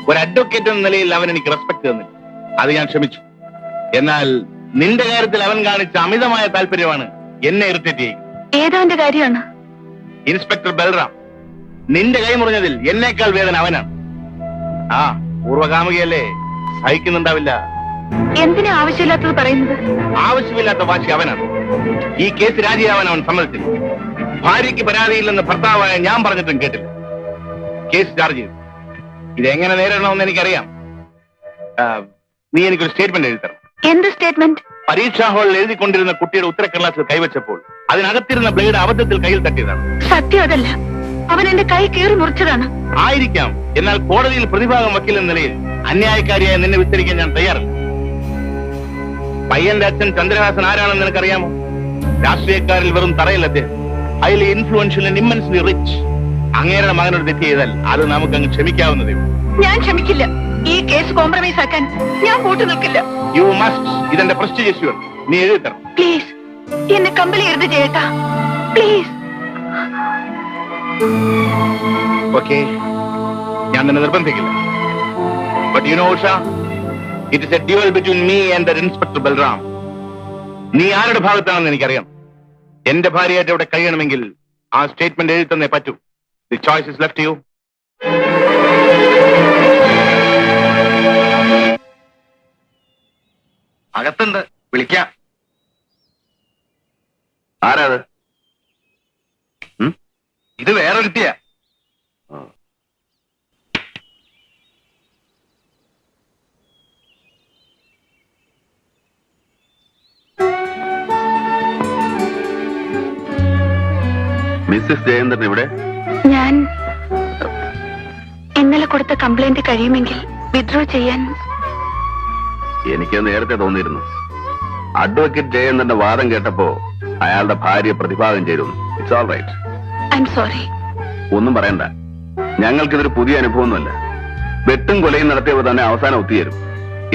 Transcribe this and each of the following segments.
ഒരു അഡ്വക്കേറ്റ് എന്ന നിലയിൽ അവൻ എനിക്ക് റെസ്പെക്ട് തന്നില്ല. അത് ഞാൻ ക്ഷമിച്ചു. എന്നാൽ നിന്റെ കാര്യത്തിൽ അവൻ കാണിച്ച അമിതമായ താല്പര്യമാണ് എന്നെ ഇറിറ്റേറ്റ് ചെയ്യുന്നത്. ഏതാന്റെ കാര്യമാണ്? ഇൻസ്പെക്ടർ ബൽറാം, നിന്റെ കൈ മുറിഞ്ഞതിൽ എന്നേക്കാൾ വേദന അവനാണ്. ആ പൂർവകാമുകയല്ലേ, സഹിക്കുന്നുണ്ടാവില്ല. എന്തിനാ ആവശ്യമില്ലാത്തത് പറയുന്നത്? ആവശ്യമില്ലാത്ത വാശി അവനാണ്. ഈ കേസ് രാജിയാവാൻ അവൻ സമ്മതിച്ചില്ല. ഭാര്യയ്ക്ക് പരാതിയില്ലെന്ന് ഭർത്താവായ ഞാൻ പറഞ്ഞിട്ടും കേട്ടില്ല. കേസ് ചാർജ് ചെയ്തു. ഇതെങ്ങനെ നേരിടണമെന്ന് എനിക്കറിയാം. നീ എനിക്കൊരു സ്റ്റേറ്റ്മെന്റ് എഴുതി തരണം. എന്ത് സ്റ്റേറ്റ്മെന്റ്? പരീക്ഷാ ഹാളിൽ എഴുതിക്കൊണ്ടിരുന്ന കുട്ടിയുടെ ഉത്തരക്കടലാസിൽ കൈവച്ചപ്പോൾ അതിനകത്തിരുന്ന ബ്ലേഡ് അബദ്ധത്തിൽ കയ്യിൽ തട്ടിയതാണ്. സത്യം അതല്ല, അവൻ എന്റെ കൈ കീറി മുറിച്ചതാണ്. ആയിരിക്കാം. എന്നാൽ കോടതിയിൽ പ്രതിഭാഗം വക്കീലെന്ന നിലയിൽ അന്യായക്കാരിയായ നിന്നെ വിസ്തരിക്കാൻ ഞാൻ തയ്യാറല്ല. പയ്യന്റെ അച്ഛൻ ചന്ദ്രഹാസൻ ആരാണെന്ന് നിനക്കറിയാമോ? രാഷ്ട്രീയക്കാരിൽ വെറും തറയിൽ അദ്ദേഹം. Highly influential and immensely rich. അങ്ങേരുടെ മകനോട് തെറ്റ് ചെയ്താൽ അത് നമുക്ക് അങ്ങ് ക്ഷമിക്കാവുന്നതേ. ഞാൻ ക്ഷമിക്കില്ല. ഈ കേസ് കോംപ്രമൈസ് ആക്കാൻ ഞാൻ കൂട്ടു നിൽക്കില്ല. You must. ഇതെന്റെ പ്രസ്റ്റീജ് ഇഷ്യൂ ആണ്. നീ എഴുതി തരണം. പ്ലീസ് എന്നെ കമ്പലി എഴുതി ചെയ്യട്ടാ, പ്ലീസ്. ഓക്കെ, ഞാൻ നിന്നെ നിർബന്ധിക്കില്ല. But you know Usha, it is a duel between me and the inspector Balram. നീ ആരുടെ ഭാഗത്താണെന്ന് എനിക്കറിയാം. എന്റെ ഭാര്യയായിട്ട് ഇവിടെ കഴിയണമെങ്കിൽ ആ സ്റ്റേറ്റ്മെന്റ് എഴുതി തന്നേ പറ്റൂ. The choice is left you. അകത്തുണ്ട്, വിളിക്കാം. ആരാത്? ഇത് വേറെ കിട്ടിയ. മിസ്സസ് ജയന്തൻ ഇവിടെ? ഞാൻ ഇന്നലെ കൊടുത്ത കംപ്ലൈന്റ് കഴിയുമെങ്കിൽ വിത്ഡ്രോ ചെയ്യാൻ. എനിക്ക് നേരത്തെ തോന്നിയിരുന്നു. അഡ്വക്കേറ്റ് ജയന്തന്റെ വാദം കേട്ടപ്പോ അയാളുടെ ഭാര്യ പ്രതിഭാഗം ചെയ്തിരുന്നു. It's all right. I am sorry. ഒന്നും പറയണ്ട. ഞങ്ങൾക്കിതൊരു പുതിയ അനുഭവമൊന്നുമല്ല. വെട്ടും കൊലയും നടത്തിയവർ തന്നെ അവസാനം ഒത്തുചേരും.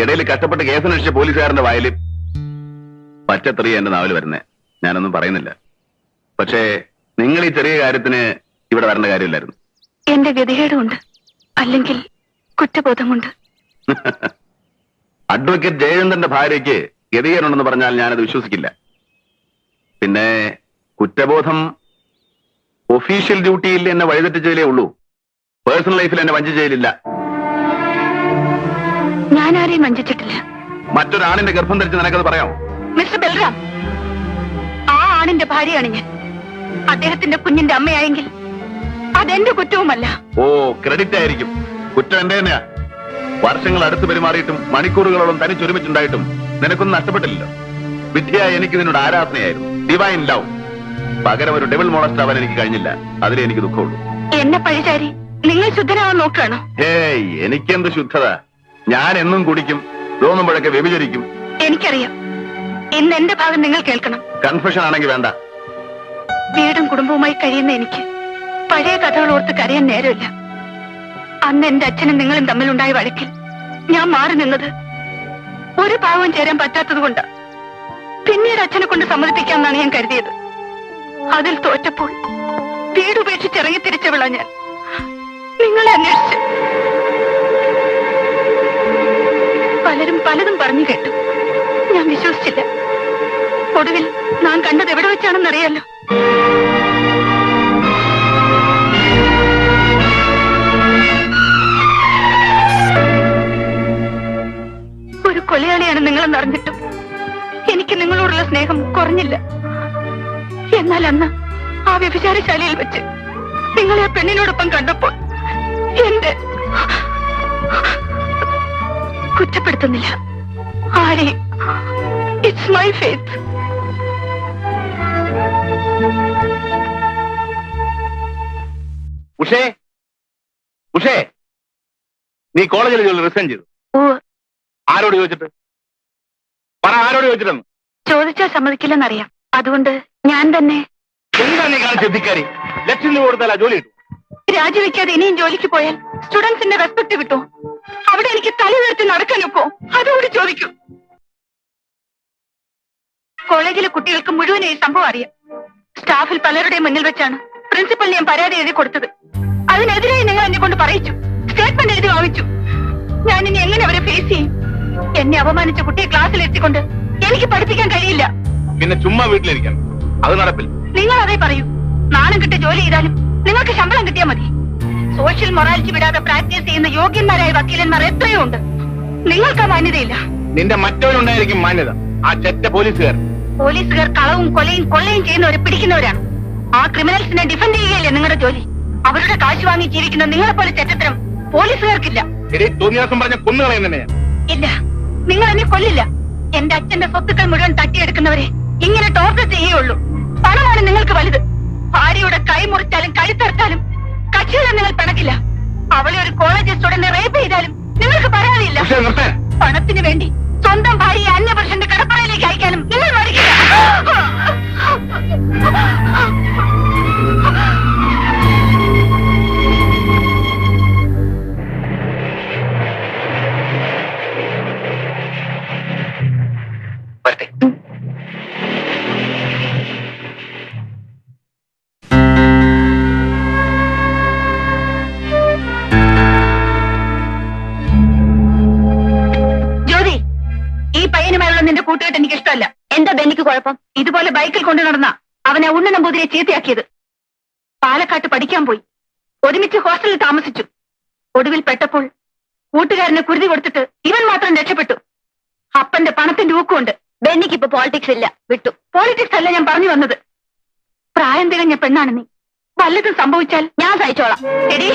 ഇടയിൽ കഷ്ടപ്പെട്ട് കേസന്വേഷിച്ച പോലീസുകാരന്റെ വായിൽ പച്ചത്തെറിയ എന്റെ നാവിൽ വരുന്നേ. ഞാനൊന്നും പറയുന്നില്ല. പക്ഷേ നിങ്ങൾ ഈ ചെറിയ കാര്യത്തിന് ഇവിടെ വരേണ്ട കാര്യമില്ലായിരുന്നു. എന്റെ ഗതികേടുമുണ്ട്, അല്ലെങ്കിൽ കുറ്റബോധം കൊണ്ട്. അഡ്വക്കേറ്റ് ജയചന്ദ്രന്റെ ഭാര്യയ്ക്ക് ഗതികേടുണ്ടെന്ന് പറഞ്ഞാൽ ഞാനത് വിശ്വസിക്കില്ല. പിന്നെ കുറ്റബോധം ഒഫീഷ്യൽ ഡ്യൂട്ടിയിൽ എന്നെ വഴിതെറ്റിച്ചതിലേ ഉള്ളൂ. പേഴ്സണൽ ലൈഫിൽ എന്നെ വഞ്ചിച്ചതിലില്ല. ഞാൻ ആരെയും വഞ്ചിച്ചിട്ടില്ല. മറ്റൊരാണിന്റെ ഗർഭം ധരിച്ച് നിനക്കത് പറയാമോ? മിസ്റ്റർ ബൽറാം, ആ ആണിന്റെ ഭാര്യയാണ് ഞാൻ. അദ്ദേഹത്തിന്റെ കുഞ്ഞിന്റെ അമ്മയായെങ്കിൽ അതെന്റെ കുറ്റവുമല്ല. ഓ, ക്രെഡിറ്റ് ആയിരിക്കും. കുറ്റം എന്റെ തന്നെയാ. വർഷങ്ങൾ അടുത്ത് പെരുമാറിയിട്ടും മണിക്കൂറുകളോളം തനിച്ചൊരുമിച്ചുണ്ടായിട്ടും നിനക്കൊന്നും നഷ്ടപ്പെട്ടില്ലല്ലോ. വിദ്യയായ എനിക്ക് നിന്നോട് ആരാധനയായിരുന്നു, ഡിവൈൻ ലവ്. പകരം ഒരു ഡെവിൾ മോളസ്റ്റ് ആവാൻ എനിക്ക് കഴിഞ്ഞില്ല. അതിലേ എനിക്ക് ദുഃഖമുള്ളൂ. എന്നെ പഴിചാരി നിങ്ങൾ ശുദ്ധനാവാൻ നോക്കുകയാണോ? ഹേയ്, എനിക്കെന്ത് ശുദ്ധത. ഞാൻ എന്നും കുടിക്കും, തോന്നുമ്പോഴൊക്കെ വ്യഭിചരിക്കും. എനിക്കറിയാം. ഇന്ന് എന്റെ ഭാഗം നിങ്ങൾ കേൾക്കണം. കൺഫെഷൻ ആണെങ്കിൽ വേണ്ട. വീടും കുടുംബവുമായി കഴിയുന്ന എനിക്ക് പഴയ കഥകൾ ഓർത്ത് കരയാൻ നേരമില്ല. അന്ന് എന്റെ അച്ഛനും നിങ്ങളും തമ്മിലുണ്ടായ വഴക്കിൽ ഞാൻ മാറി നിന്നത് ഒരു ഭാവവും ചേരാൻ പറ്റാത്തത് കൊണ്ട്. പിന്നീട് അച്ഛനെ കൊണ്ട് സമ്മതിപ്പിക്കാമെന്നാണ് ഞാൻ കരുതിയത്. അതിൽ തോറ്റപ്പോൾ വീടുപേക്ഷിച്ചിറങ്ങി തിരിച്ചവിള ഞാൻ നിങ്ങളെ അന്വേഷിച്ച്. പലരും പലതും പറഞ്ഞു കേട്ടു. ഞാൻ വിശ്വസിച്ചില്ല. ഒടുവിൽ ഞാൻ കണ്ടത് എവിടെ വെച്ചാണെന്നറിയാലോ. ഒരു കൊലയാളിയാണ് നിങ്ങളെന്ന് അറിഞ്ഞിട്ടും എനിക്ക് നിങ്ങളോടുള്ള സ്നേഹം കുറഞ്ഞില്ല. എന്നാൽ അന്ന് ആ വ്യഭിചാരശാലയിൽ വെച്ച് നിങ്ങളെ ആ പെണ്ണിനോടൊപ്പം കണ്ടപ്പോൾ എന്റെ കുറ്റപ്പെടുത്തുന്നില്ല ആരെയും. It's my faith. ഉഷേ, ഉഷേ, നീ കോളേജിൽ റിസൈൻ ചെയ്തു? ആരോട് ചോദിച്ചിട്ട് പറ. ആരോട് ചോദിച്ചിട്ടെന്ന്? ചോദിച്ചാൽ സമ്മതിക്കില്ലെന്നറിയാം. അതുകൊണ്ട് ഞാൻ തന്നെ. എന്താ നീ കാണിച്ച ധിക്കാരി? ലക്ഷം രൂപ കൊടുത്താൽ ആ ജോലി കിട്ടും. രാജിവെക്കാതെ ഇനിയും ജോലിക്ക് പോയാൽ സ്റ്റുഡൻസിന്റെ റെസ്പെക്ട് കിട്ടും. അവിടെ എനിക്ക് തല ഉയർത്തി നടക്കാനൊക്കോ? അതുകൂടി ചോദിക്കൂ. കോളേജിലെ കുട്ടികൾക്ക് മുഴുവൻ ഈ സംഭവം അറിയാം. സ്റ്റാഫിൽ പലരുടെയും മുന്നിൽ വെച്ചാണ് പ്രിൻസിപ്പലിന് ഞാൻ പരാതി എഴുതി കൊടുത്തത്. അതിനെതിരായി നിങ്ങൾ എന്നെ കൊണ്ട് പറയിച്ചു. സ്റ്റേറ്റ്മെന്റ് എഴുതി വാങ്ങിച്ചു. ഞാൻ ഇനി എങ്ങനെ അവരെ ഫേസ് ചെയ്യും? എന്നെ അപമാനിച്ച കുട്ടിയെ ക്ലാസ്സിൽ എത്തിക്കൊണ്ട് എനിക്ക് പഠിപ്പിക്കാൻ കഴിയില്ല. പിന്നെ ചുമ്മാ വീട്ടിലിരിക്കണം, അത് നടപ്പില്ല. നിങ്ങൾ അതേ പറയൂ. നാണം കിട്ടി ജോലി ചെയ്താലും നിങ്ങൾക്ക് ശമ്പളം കിട്ടിയാൽ മതി. സോഷ്യൽ മൊറാലിറ്റി വിടാതെ പ്രാക്ടീസ് ചെയ്യുന്ന യോഗ്യന്മാരായ വക്കീലന്മാർ എത്രയോ ഉണ്ട്. നിങ്ങൾക്ക് മാന്യതയില്ല. നിന്റെ മറ്റവനുണ്ടായിരിക്കും മാന്യത, ആ ചെറ്റ പോലീസുകാർ. പോലീസുകാർ കളവും കൊലയും കൊള്ളയും ചെയ്യുന്നവരെ പിടിക്കുന്നവരാണ്. ആ ക്രിമിനൽസിനെ ഡിഫെൻഡ് ചെയ്യുകയല്ലേ നിങ്ങളുടെ ജോലി. അവരുടെ കാശ് വാങ്ങി ജീവിക്കുന്ന നിങ്ങളെ പോലെ ചെറ്റത്തരം പോലീസുകാർക്കില്ല. തോന്നിയാസം പറഞ്ഞ കൊന്നുകളയുന്നേ ഞാൻ. ഇല്ല, നിങ്ങൾ എന്നെ കൊല്ലില്ല. എന്റെ അച്ഛന്റെ സ്വത്തുക്കൾ മുഴുവൻ തട്ടിയെടുക്കുന്നവരെ ഇങ്ങനെ ടോർച്ചർ ചെയ്യുകയുള്ളൂ. പണമാണ് നിങ്ങൾക്ക് വലുത്. ഭാര്യയുടെ കൈ മുറിച്ചാലും കഴുത്തറുത്താലും കക്ഷികളെ നിങ്ങൾ പിണക്കില്ല. അവളെ ഒരു കോളേജ് സ്റ്റുഡന്റ് റേപ്പ് ചെയ്താലും നിങ്ങൾക്ക് പരാതിയില്ല. പണത്തിന് വേണ്ടി സ്വന്തം ഭാര്യയെ അന്യപുരുഷന്റെ കടപ്പറയിലേക്ക് അയക്കാനും നിങ്ങൾ മടിക്കില്ല. ജ്യോതി, ഈ പയ്യനുമായുള്ള നിന്റെ കൂട്ടുകെട്ട് എനിക്ക് ഇഷ്ടമല്ല. എന്താ ബെന്നിക്ക് കുഴപ്പം? ഇതുപോലെ ബൈക്കിൽ കൊണ്ടു നടന്ന അവനെ ഉണ്ണ നമ്പൂതിരെ ചീത്തയാക്കിയത്. പാലക്കാട്ട് പഠിക്കാൻ പോയി, ഒരുമിച്ച് ഹോസ്റ്റലിൽ താമസിച്ചു. ഒടുവിൽ പെട്ടപ്പോൾ കൂട്ടുകാരന് കുരുതി കൊടുത്തിട്ട് ഇവൻ മാത്രം രക്ഷപ്പെട്ടു. അപ്പന്റെ പണത്തിന്റെ ഊക്കുണ്ട്. ബെന്നിക്ക് ഇപ്പൊ പോളിറ്റിക്സ് ഇല്ല, വിട്ടു. പോളിറ്റിക്സ് അല്ല ഞാൻ പറഞ്ഞു വന്നത്. പ്രായം തികഞ്ഞ പെണ്ണാണ് നീ. വല്ലതും സംഭവിച്ചാൽ ഞാൻ സഹിച്ചോളാം. എടീ,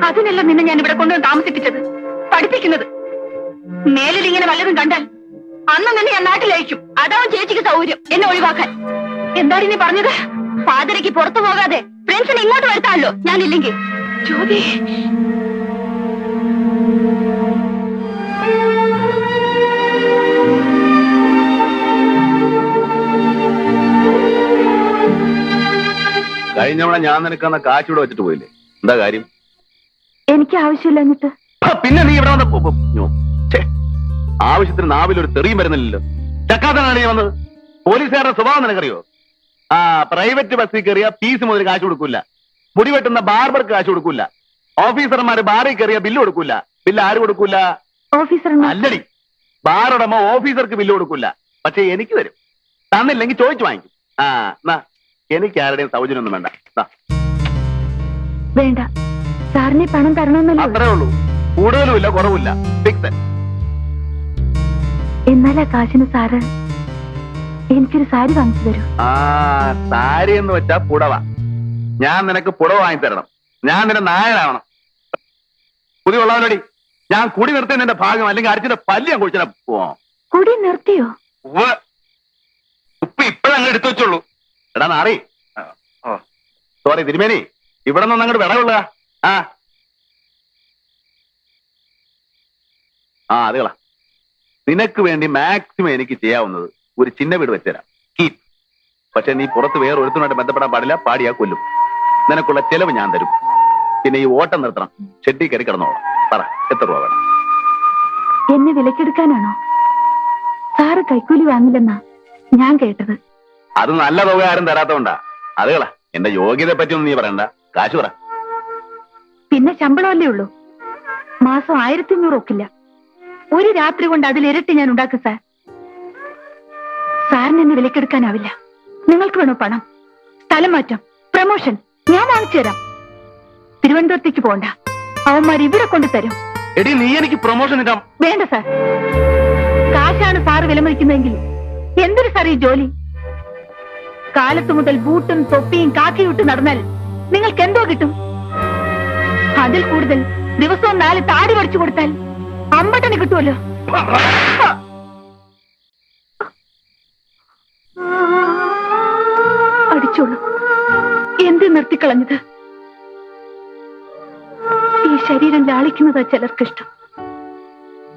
അതിനല്ല നിന്നെ ഞാൻ ഇവിടെ കൊണ്ടുവന്ന് താമസിപ്പിച്ചത്, പഠിപ്പിക്കുന്നത്. മേലിൽ ഇങ്ങനെ വല്ലതും കണ്ടാൽ അന്ന് നിന്നെ ഞാൻ നാട്ടിലയക്കും. അതാവും ചേച്ചിക്ക് സൗകര്യം എന്നെ ഒഴിവാക്കാൻ. എന്താണ് നീ പറഞ്ഞത്? ഫാദരയ്ക്ക് പുറത്തു പോകാതെ ഫ്രണ്ട്സിനെ ഇങ്ങോട്ട് വരുത്താമല്ലോ ഞാനില്ലെങ്കിൽ. ജ്യോതി, കഴിഞ്ഞവണ ഞാൻ നിനക്കന്ന കാശൂടെ വെച്ചിട്ട് പോയില്ലേ? എന്താ കാര്യം? എനിക്ക് ആവശ്യമില്ല. എന്നിട്ട് പിന്നെ നീ ഇവിടെ വന്ന ആവശ്യത്തിന് നാവിലൊരു തെറിയും വരുന്നില്ലല്ലോ. ചക്കാത്തനാണ് നീ വന്നത്. പോലീസുകാരുടെ സ്വഭാവം നിനക്കറിയോ? പ്രൈവറ്റ് ബസ്സിൽ കയറിയ ഫീസ് മുതൽ കാശ് കൊടുക്കൂല, മുടി വെട്ടുന്ന ബാർബർക്ക് കാശ് കൊടുക്കൂല, ഓഫീസർമാര് ബാറിൽ കയറിയ ബില്ല് കൊടുക്കൂല. ബില്ല് ആര് കൊടുക്കൂല? അല്ലടി, ബാറുടമ ഓഫീസർക്ക് ബില്ല് കൊടുക്കൂല. പക്ഷെ എനിക്ക് തരും. തന്നില്ലെങ്കിൽ ചോദിച്ചു വാങ്ങിക്കും. എന്നാ എനിക്ക് ആരുടെയും സൗജന്യമൊന്നും വേണ്ട. വേണ്ട, സാറിന് പണം തരണമെന്നല്ലോ. അത്രേ ഉള്ളൂ, കൂടുതലുമില്ല കുറവില്ല. ഫിക്സഡ്. എന്നാൽ ആ കാശിന് സാറ് എനിക്കൊരു സാരി വാങ്ങിച്ചു തരൂ. സാരി എന്ന് വെച്ചാ പുടവ. ഞാൻ നിനക്ക് പുടവ വാങ്ങി തരണം. ഞാൻ നിന്റെ നായനാവണം. പുതിയ ഉള്ളവനോടി ഞാൻ കുടി നിർത്തിയ നിന്റെ ഭാഗം, അല്ലെങ്കിൽ അടിച്ചിന്റെ പല്ലി ഞാൻ കുടിച്ചാ പോവാം. കുടി നിർത്തിയോ? ഉപ്പ് ഇപ്പഴങ്ങ് എടുത്തു വെച്ചോളൂ. എടാ നാറി, സോറി തിരുമേനി, ഇവിടെ നിന്ന് അങ്ങോട്ട് വിടവുള്ള. അതുകളാ. നിനക്ക് വേണ്ടി മാക്സിമം എനിക്ക് ചെയ്യാവുന്നത് ഒരു ചിന്ന വീട് വെച്ചുതരാം. കീപ്. പക്ഷെ നീ പുറത്ത് വേറെ ഒരുത്തനുമായിട്ട് ബന്ധപ്പെടാൻ പാടില്ല. പാടിയാ കൊല്ലും. നിനക്കുള്ള ചെലവ് ഞാൻ തരും. പിന്നെ ഈ ഓട്ടം നിർത്തണം. ഷെഡ്ഡിൽ കയറി കിടന്നോളാം. പറ, എത്ര രൂപ വേണം? എന്നെ വിലക്കെടുക്കാനാണോ? സാറ് കൈക്കൂലി വാങ്ങില്ലെന്നാ ഞാൻ കേട്ടത്. അത് നല്ല തുക ആരും തരാത്തോണ്ടാ. അതുകളാ. എന്റെ യോഗ്യതയെ പറ്റിയൊന്നും നീ പറയണ്ട. കാശ് പറ. പിന്നെ ശമ്പളമല്ലേ ഉള്ളൂ. മാസം 1500 ഒക്കില്ല. ഒരു രാത്രി കൊണ്ട് അതിലിരട്ടി ഞാൻ ഉണ്ടാക്കും സാർ. സാറിന് എന്നെ വിലക്കെടുക്കാനാവില്ല. നിങ്ങൾക്ക് വേണോ പണം, സ്ഥലം മാറ്റം, പ്രമോഷൻ? ഞാൻ വാങ്ങിച്ചു തരാം. തിരുവനന്തപുരത്തേക്ക് പോകണ്ട, അവന്മാർ ഇവിടെ കൊണ്ടുതരും. എടി, നീ എനിക്ക് പ്രൊമോഷൻ ഇടാം. വേണ്ട സാർ. കാശാണ് സാറ് വിലമതിക്കുന്നതെങ്കിൽ എന്തൊരു സാർ ഈ ജോലി? കാലത്ത് മുതൽ ബൂട്ടും തൊപ്പിയും കാക്കിയിട്ട് നടന്നാൽ നിങ്ങൾക്ക് എന്തോ കിട്ടും? അതിൽ കൂടുതൽ ദിവസവും 4 താടി പഠിച്ചു കൊടുത്താൽ അമ്പട്ടന് കിട്ടുമല്ലോ. അടിച്ചോളൂ. എന്ത് നിർത്തിക്കളഞ്ഞത്? ഈ ശരീരം ലാളിക്കുന്നതാ ചിലർക്കിഷ്ടം.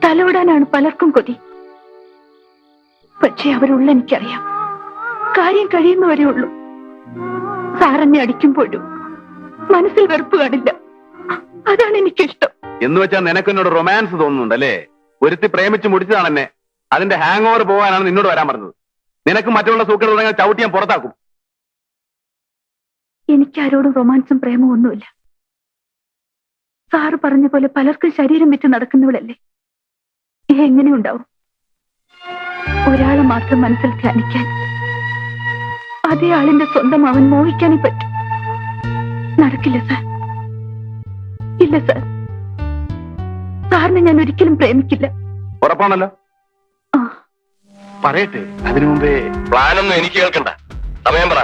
തലോടാനാണ് പലർക്കും കൊതി. പക്ഷെ അവരുള്ള എനിക്കറിയാം, കാര്യം കഴിയുന്നവരേ ഉള്ളൂ. സാറെന്നെ അടിക്കുമ്പോഴും മനസ്സിൽ വെറുപ്പ് കാണില്ല. അതാണ് എനിക്കിഷ്ടം. എന്ന് വെച്ചാൽ നിനക്കെന്നോട് റൊമാൻസ് തോന്നുന്നുണ്ടല്ലേ? ഒരുത്തി പ്രേമിച്ച് മുടിച്ചതാണ് എന്നെ. അതിന്റെ ഹാങ് ഓവർ പോകാനാണ് നിന്നോട് വരാൻ പറഞ്ഞത്. നിനക്ക് മറ്റുള്ള സൂക്കട് തുടങ്ങിയാൽ ചവിട്ടി ഞാൻ പുറത്താക്കും. എനിക്കാരോടും റൊമാൻസും പ്രേമവും ഒന്നുമില്ല. സാറ് പറഞ്ഞ പോലെ പലർക്കും ശരീരം വിറ്റ് നടക്കുന്നവളല്ലേ. എങ്ങനെയുണ്ടാവും? ഒരാളെ മാത്രം മനസ്സിൽ ധ്യാനിക്കാൻ അതേ ആളിന്റെ സ്വന്തം അവൻ മോഹിക്കാനേ പറ്റും. നടക്കില്ല സാർ. ഇല്ല സാർ, സാറിനെ ഞാൻ ഒരിക്കലും പ്രേമിക്കില്ല. ഉറപ്പാണല്ലോ? ആ, പറയട്ടെ, അതിനു മുമ്പേ പ്ലാനൊന്നും എനിക്ക് കേൾക്കണ്ട. സമയം പറ.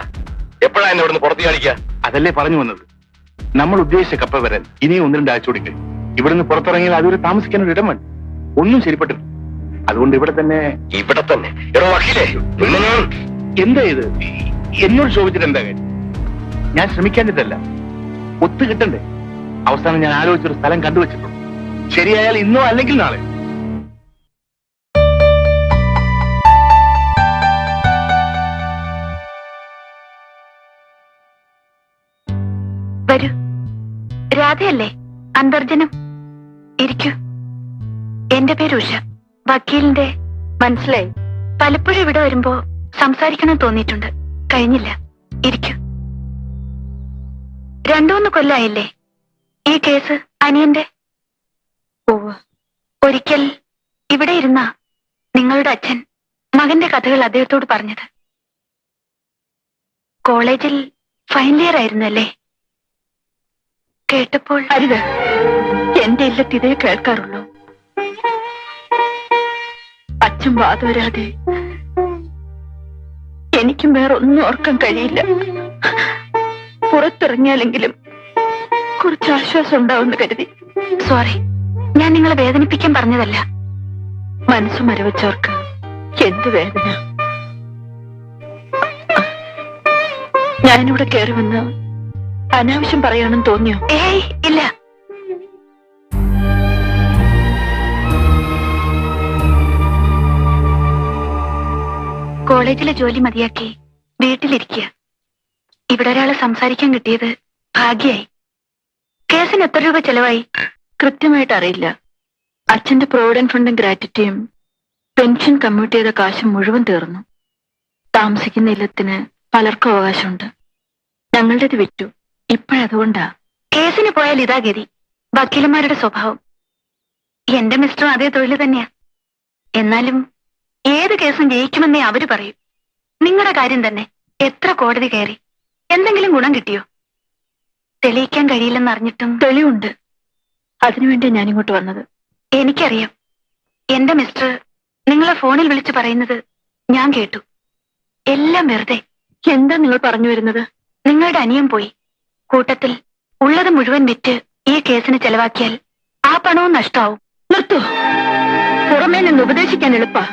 എപ്പോഴാ എന്നെ ഇവിടുന്ന് പുറത്തു കാണിക്കുക? അതല്ലേ പറഞ്ഞു വന്നത്. നമ്മൾ ഉദ്ദേശിച്ച കപ്പ വരാൻ ഇനിയും 1-2 ആഴ്ച കൂടി കഴിയും. ഇവിടുന്ന് പുറത്തിറങ്ങിയാൽ അതുവരെ താമസിക്കാൻ ഒരു ഇടം വേണം. ഒന്നും ശരിപ്പെട്ടില്ല. അതുകൊണ്ട് ഇവിടെ തന്നെ. ഇവിടെ തന്നെ? എടോ വക്കീലേ, നിന്നെ ഞാൻ എന്താ ഇത്? എന്നോട് ചോദിച്ചിട്ട് എന്താ കാര്യം? ഞാൻ ശ്രമിക്കാഞ്ഞിട്ടല്ല, ഒത്തു കിട്ടണ്ടേ. അവസാനം ഞാൻ ആലോചിച്ചൊരു സ്ഥലം കണ്ടുവച്ചിട്ടുണ്ട്. ശരിയായാൽ ഇന്നോ അല്ലെങ്കിൽ നാളെ. വരൂ. രാധയല്ലേ? അന്തർജനം. ഇരിക്കൂ. എന്റെ പേര് ഉഷ, വക്കീലിന്റെ. മനസ്സിലായി. പലപ്പോഴും ഇവിടെ വരുമ്പോ സംസാരിക്കണം തോന്നിയിട്ടുണ്ട്, കഴിഞ്ഞില്ല. ഇരിക്കൂ. 2-3 കൊല്ലായില്ലേ ഈ കേസ് അനിയന്റെ? ഒരിക്കൽ ഇവിടെ ഇരുന്ന നിങ്ങളുടെ അച്ഛൻ മകന്റെ കഥകൾ അദ്ദേഹത്തോട് പറഞ്ഞത്. കോളേജിൽ ഫൈനൽ ഇയർ ആയിരുന്നല്ലേ? കേട്ടപ്പോൾ അരുത്, എന്റെ ഇല്ലത്ത് ഇതേ കേൾക്കാറുള്ളൂ. അച്ഛൻ വാതുവരാതെ എനിക്കും വേറെ ഒന്നും ഓർക്കാൻ കഴിയില്ല. പുറത്തിറങ്ങിയാലെങ്കിലും കുറച്ച് ആശ്വാസം ഉണ്ടാവുമെന്ന് കരുതി. സോറി, ഞാൻ നിങ്ങളെ വേദനിപ്പിക്കാൻ പറഞ്ഞതല്ല. മനസ്സ് മരവിച്ചവർക്ക് എന്ത് വേദന. ഞാനിവിടെ കയറി വന്ന് അനാവശ്യം പറയാണെന്ന് തോന്നിയോ? ഏയ് ഇല്ല. കോളേജിലെ ജോലി മതിയാക്കി വീട്ടിലിരിക്കുക. ഇവിടെ ഒരാളെ സംസാരിക്കാൻ കിട്ടിയത് ഭാഗ്യായി. കേസിന് എത്ര രൂപ ചെലവായി? കൃത്യമായിട്ട് അറിയില്ല. അച്ഛന്റെ പ്രൊവിഡന്റ് ഫണ്ടും ഗ്രാറ്റുറ്റിയും പെൻഷൻ കമ്മ്യൂട്ട് ചെയ്ത കാശ് മുഴുവൻ തീർന്നു. താമസിക്കുന്ന ഇല്ലത്തിന് പലർക്കും അവകാശമുണ്ട്. ഞങ്ങളുടേത് വിറ്റു. ഇപ്പോഴതുകൊണ്ടാ. കേസിന് പോയാൽ ഇതാ ഗതി. വക്കീലന്മാരുടെ സ്വഭാവം. എന്റെ മിസ്റ്ററും അതേ തൊഴിൽ തന്നെയാ. എന്നാലും ഏത് കേസും ജയിക്കുമെന്നേ അവര് പറയും. നിങ്ങളുടെ കാര്യം തന്നെ. എത്ര കോടതി കയറി, എന്തെങ്കിലും ഗുണം കിട്ടിയോ? തെളിയിക്കാൻ കഴിയില്ലെന്ന് അറിഞ്ഞിട്ടും തെളിവുണ്ട്. അതിനുവേണ്ടി ഞാനിങ്ങോട്ട് വന്നത്. എനിക്കറിയാം. എന്റെ മിസ്റ്റർ നിങ്ങളെ ഫോണിൽ വിളിച്ചു പറയുന്നത് ഞാൻ കേട്ടു. എല്ലാം വെറുതെ. എന്താ നിങ്ങൾ പറഞ്ഞു വരുന്നത്? നിങ്ങളുടെ അനിയൻ പോയി. കൂട്ടത്തിൽ ഉള്ളത് മുഴുവൻ വിറ്റ് ഈ കേസിന് ചെലവാക്കിയാൽ ആ പണവും നഷ്ടമാവും. നിർത്തൂ. പുറമേ നിന്ന് ഉപദേശിക്കാൻ എളുപ്പാ.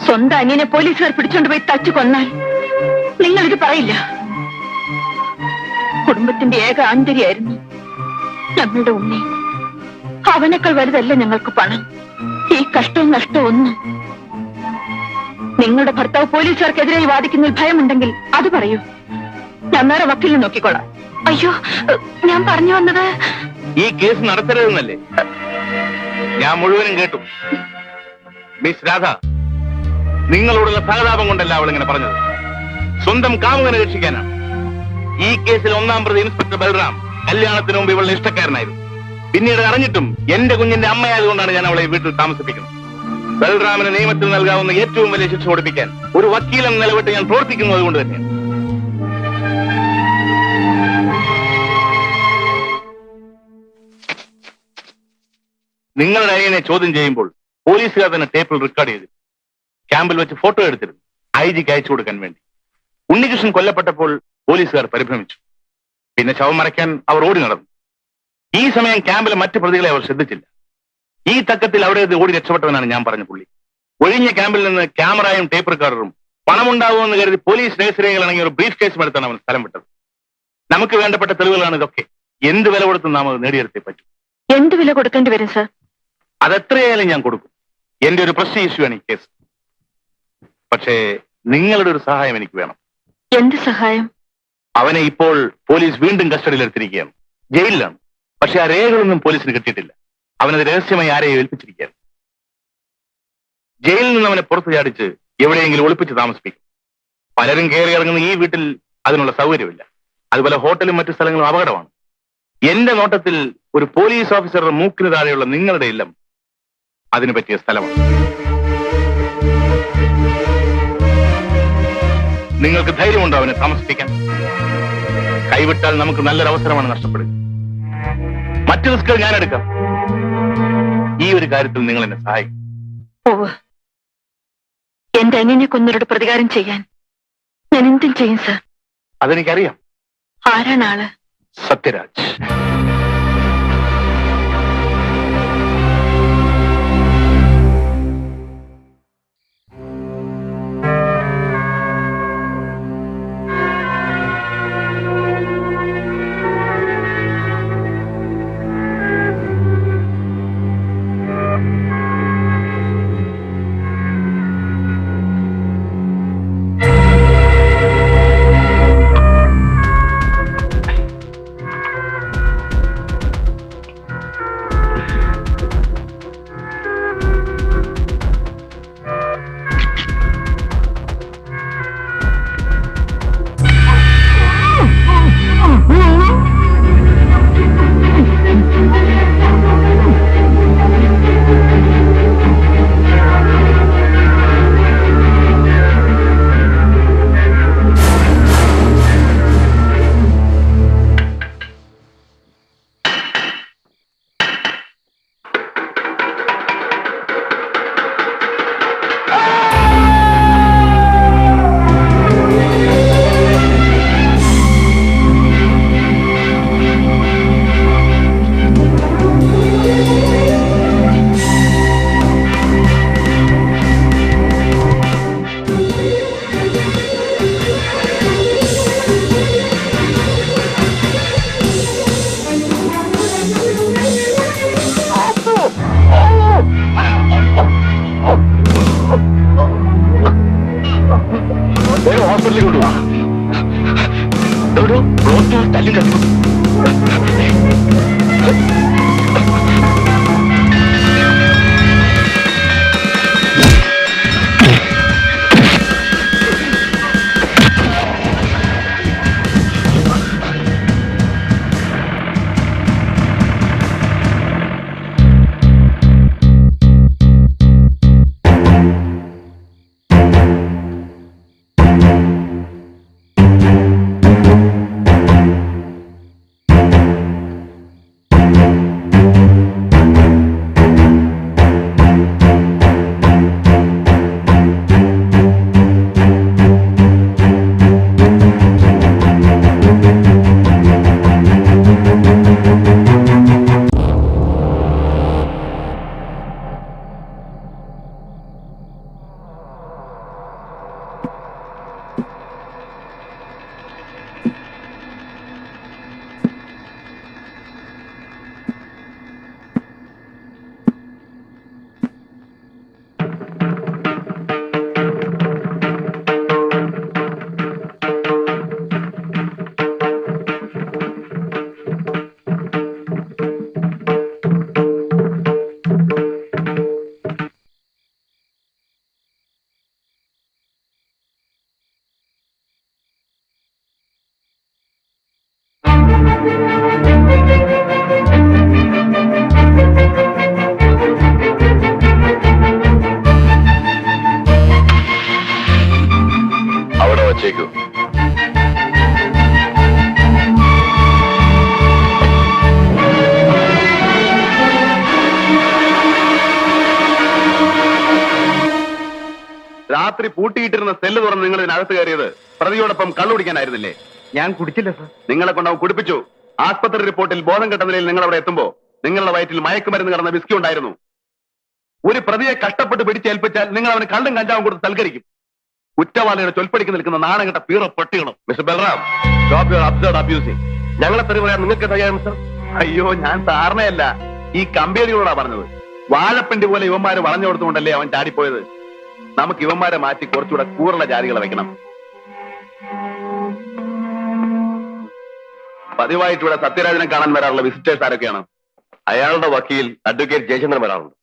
സ്വന്തം അനിയനെ പോലീസുകാർ പിടിച്ചോണ്ടുപോയി തച്ചു കൊന്നാൽ നിങ്ങളിത് പറയില്ല. കുടുംബത്തിന്റെ ഏക ആന്തരിയായിരുന്നു ഞങ്ങളുടെ ഉണ്ണി. അവനേക്കാൾ വലുതല്ല ഞങ്ങൾക്ക് പണം. ഈ കഷ്ടവും നഷ്ടവും ഒന്നും. നിങ്ങളുടെ ഭർത്താവ് പോലീസുകാർക്കെതിരായി വാദിക്കുന്നതിൽ ഭയമുണ്ടെങ്കിൽ അത് പറയൂ. ഞാൻ നേരെ വക്കീലിനെ നോക്കിക്കോളാം. അയ്യോ, ഞാൻ പറഞ്ഞു വന്നത് ഈ കേസ് നടത്തരുതെന്നല്ലേ? ഞാൻ മുഴുവനും കേട്ടു. മിസ് രാധ, നിങ്ങളോടുള്ള സഹതാപം കൊണ്ടല്ല അവൾ ഇങ്ങനെ പറഞ്ഞത്. സ്വന്തം കാമുകനെ രക്ഷിക്കാനാണ്. ഈ കേസിൽ 1-ാം പ്രതി ഇൻസ്പെക്ടർ ബൽറാം കല്യാണത്തിന് മുമ്പ് ഇവളുടെ ഇഷ്ടക്കാരനായിരുന്നു. പിന്നീട് അറിഞ്ഞിട്ടും എന്റെ കുഞ്ഞിന്റെ അമ്മയായതുകൊണ്ടാണ് ഞാൻ അവളെ വീട്ടിൽ താമസിപ്പിക്കുന്നത്. ബൽറാമിന് നിയമത്തിൽ നൽകാവുന്ന ഏറ്റവും വലിയ ശിക്ഷ കൊടുപ്പിക്കാൻ ഒരു വക്കീലം നിലവിട്ട് ഞാൻ പ്രവർത്തിക്കുന്നത് കൊണ്ട് തന്നെയാണ്. നിങ്ങളുടെ അനിയനെ ചോദ്യം ചെയ്യുമ്പോൾ പോലീസുകാർ തന്നെ ടേപ്പിൽ റെക്കോർഡ് ചെയ്തു. ക്യാമ്പിൽ വെച്ച് ഫോട്ടോ എടുത്തിരുന്നു, IG-ക്ക് അയച്ചു കൊടുക്കാൻ വേണ്ടി. ഉണ്ണികൃഷ്ണൻ കൊല്ലപ്പെട്ടപ്പോൾ പോലീസുകാർ പരിഭ്രമിച്ചു. പിന്നെ ശവം മറയ്ക്കാൻ അവർ ഓടി നടന്നു. ഈ സമയം ക്യാമ്പിലെ മറ്റു പ്രതികളെ അവർ ശ്രദ്ധിച്ചില്ല. ഈ തക്കത്തിൽ അവിടെ ഓടി രക്ഷപ്പെട്ടവനാണ് ഞാൻ പറഞ്ഞ പുള്ളി. ഒഴിഞ്ഞ ക്യാമ്പിൽ നിന്ന് ക്യാമറയും ടേപ്പ് റെക്കോർഡറും പണമുണ്ടാവുമെന്ന് കരുതി പോലീസ് രഹസ്യരേഖകൾ അടങ്ങിയ ഒരു ബ്രീഫ് കേസും എടുത്താണ് അവൻ സ്ഥലം വിട്ടത്. നമുക്ക് വേണ്ടപ്പെട്ട തെളിവുകളാണ് ഇതൊക്കെ. എന്ത് വില കൊടുത്തും നാം അത് നേടിയെടുത്തേ പറ്റൂ. എന്ത് വില കൊടുക്കേണ്ടി വരും സർ? അതെത്രയായാലും ഞാൻ കൊടുക്കും. എന്റെ ഒരു പ്രശ്ന ഇഷ്യൂ ആണ് ഈ കേസ്. പക്ഷേ നിങ്ങളുടെ ഒരു സഹായം എനിക്ക് വേണം. എന്ത് സഹായം? അവനെ ഇപ്പോൾ പോലീസ് വീണ്ടും കസ്റ്റഡിയിലെടുത്തിരിക്കുകയാണ്. ജയിലിലാണ്. പക്ഷെ ആ രേഖകളൊന്നും പോലീസിന് കിട്ടിയിട്ടില്ല. അവനത് രഹസ്യമായി ആരെയും ഏൽപ്പിച്ചിരിക്കുകയാണ്. ജയിലിൽ നിന്ന് അവനെ പുറത്തു ചാടിച്ച് എവിടെയെങ്കിലും ഒളിപ്പിച്ച് താമസിപ്പിക്കും. പലരും കയറി ഇറങ്ങുന്ന ഈ വീട്ടിൽ അതിനുള്ള സൗകര്യമില്ല. അതുപോലെ ഹോട്ടലും മറ്റു സ്ഥലങ്ങളും അപകടമാണ്. എന്റെ നോട്ടത്തിൽ ഒരു പോലീസ് ഓഫീസറുടെ മൂക്കിന് താഴെയുള്ള നിങ്ങളുടെ ഇല്ലം അതിനു പറ്റിയ സ്ഥലമാണ്. നിങ്ങൾക്ക് ധൈര്യമുണ്ടോ അവനെ താമസിപ്പിക്കാൻ? കൈവിട്ടാൽ നമുക്ക് നല്ലൊരു അവസരമാണ് നഷ്ടപ്പെടുക. മറ്റു റിസ്കുകൾ ഞാൻ എടുക്കാം. ഈ ഒരു കാര്യത്തിൽ നിങ്ങൾ എന്നെ സഹായിക്കും. ഓ, എന്റെ അനിയനെ കൊന്നവരുടെ പ്രതികാരം ചെയ്യാൻ ഞാൻ എന്തും ചെയ്യും സർ. അതെനിക്കറിയാം. ആരാണ് ആള്? സത്യരാജ്. ഹോസ്പിറ്റലിൽ കൊണ്ടുപോവാ. തല്ലി കത്തി. അവിടെ വച്ചേക്കൂ. രാത്രി പൂട്ടിയിട്ടിരുന്ന സെല്ല് തുറന്ന് നിങ്ങൾ ഇതിനകത്ത് കയറിയത് പ്രതിയോടൊപ്പം കള്ളുപിടിക്കാനായിരുന്നില്ലേ? ഞാൻ കുടിച്ചില്ല സർ. നിങ്ങളെ കൊണ്ട് അവൻ കുടിപ്പിച്ചു. ആസ്പത്രി റിപ്പോർട്ടിൽ ബോധം കെട്ട നിലയിൽ നിങ്ങൾ അവിടെ എത്തുമ്പോ നിങ്ങളുടെ വയറ്റിൽ മയക്കുമരുന്ന് കടന്ന വിസ്കി ഉണ്ടായിരുന്നു. ഒരു പ്രതിയെ കഷ്ടപ്പെട്ട് പിടിച്ചേൽപ്പിച്ചാൽ നിങ്ങൾ അവന് കള്ളും കഞ്ചാവും കൊടുത്ത് സൽക്കരിക്കും. കുറ്റവാളിയുടെ ചൊൽപ്പടിക്ക് നിൽക്കുന്ന നാണംകെട്ട പീറ പട്ടികളും. Mister Balram, stop your absurd abusing. ഞങ്ങളെ തെറി പറയാൻ നിങ്ങൾക്ക് തയ്യാറും സർ? അയ്യോ, ഞാൻ സാറിനെയല്ല, ഈ കമ്പനികളോടാ പറഞ്ഞത്. വാഴപ്പിണ്ടി പോലെ ഇവന്മാര് വളഞ്ഞു കൊടുത്തുകൊണ്ടല്ലേ അവൻ ചാടിപ്പോയത്. നമുക്ക് ഇവന്മാരെ മാറ്റി കുറച്ചുകൂടെ കൂറുള്ള ജാതികളെ വെക്കണം. പതിവായിട്ട് ഇവിടെ സത്യരാജനെ കാണാൻ വരാറുള്ള വിസിറ്റേഴ്സ് ആരൊക്കെയാണ്? അയാളുടെ വക്കീൽ അഡ്വക്കേറ്റ് ജയചന്ദ്രൻ വരാറുണ്ട്.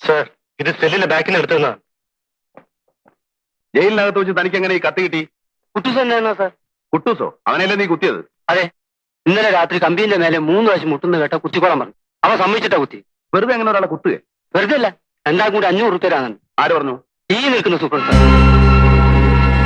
സർ, ഇത് സെല്ലിലെ ബാക്കിൽ എടുത്തുന്ന. ജയിലിനകത്ത് വെച്ച് തനിക്ക് എങ്ങനെ ഈ കത്ത് കിട്ടി? കുട്ടൂസ് തന്നെയാണോ സാർ? കുട്ടൂസോ? അവനല്ലേ നീ കുത്തിയത്? അതെ, ഇന്നലെ രാത്രി കമ്പീന്റെ മേലെ 3 പ്രാവശ്യം മുട്ടുന്ന കേട്ട കുത്തിക്കോളാൻ പറഞ്ഞു. അവൻ സമ്മതിച്ചിട്ടാ കുത്തി. വെറുതെ എങ്ങനെ ഒരാളെ കുത്തുകയെ? വെറുതെ അല്ല, രണ്ടാം കൂടി 500 റുപ്യ തരാന്നുണ്ട്. ആര് പറഞ്ഞു? ഈ നിൽക്കുന്ന സൂപ്പർ സാർ.